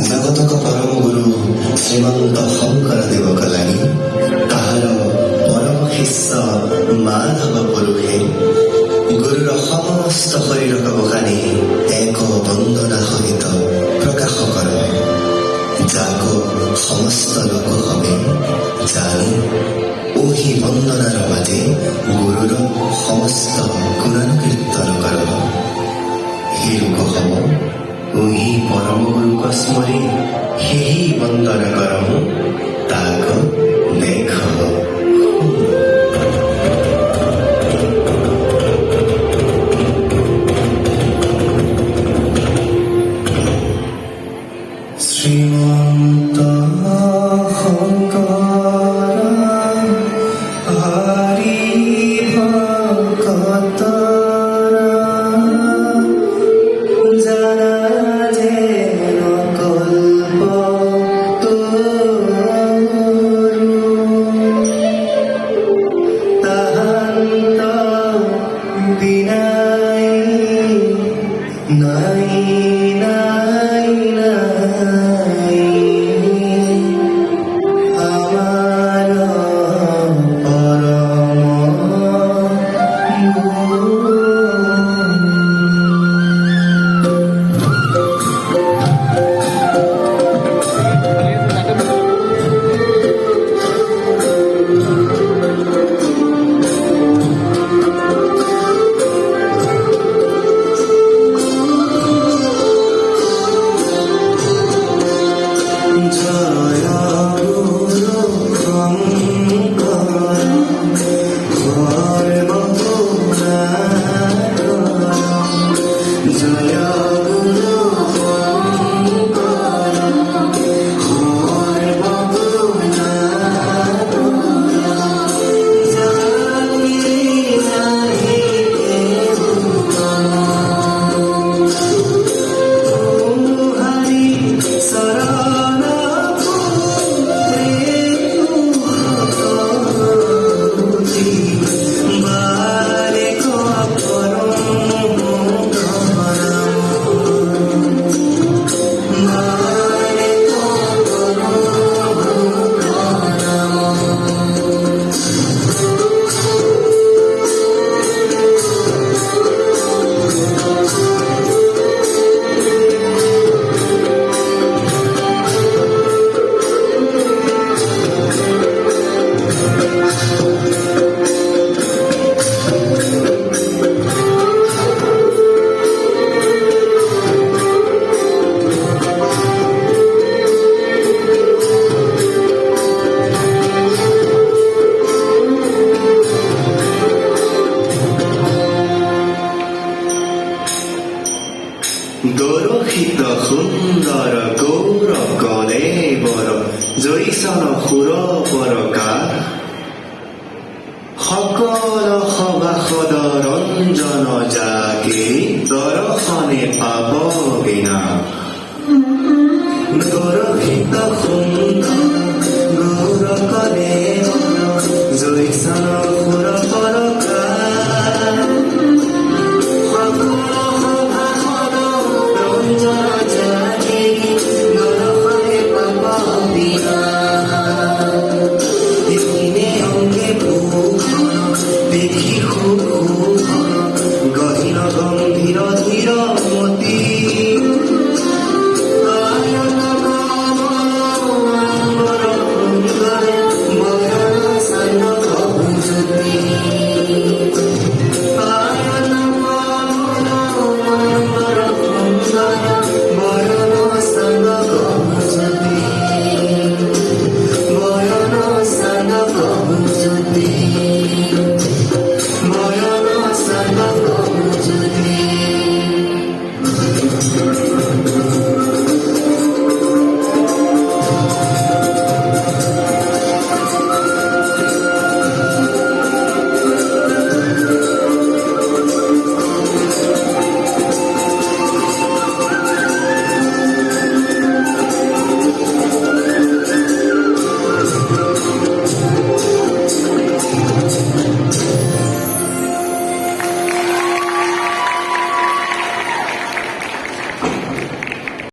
ଜଗତକ ପରମ ଗୁରୁ ଶ୍ରୀମନ୍ତ ଶଙ୍କରଦେବ କଲାଣି ତାହାର ପରମ ଶିষ্য ମାଧବ ପୁରୁଷେ ଗୁରୁର ସମସ୍ତ ଶରୀରକ ବଖାଣି ଏକ ବନ୍ଦନା ସହିତ ପ୍ରକାଶ କର ଯାକୁ ସମସ୍ତ ଲୋକ হবে জানি ওহি বন্দনার মাঝে গুরুর সমস্ত গুণানুকীর্তন কর হে লোক হব ওহি পরম গুরুক স্মরে হেহি বন্দন করম তাক দেখ শ্রীমন্ত দরশিত সুন্দর গৌর গলে বর জৈসন সুর পরকা সকল সভাসদ ৰঞ্জন যাকে দৰ্শনে পাব বিনা দৰশিত সুন্দৰ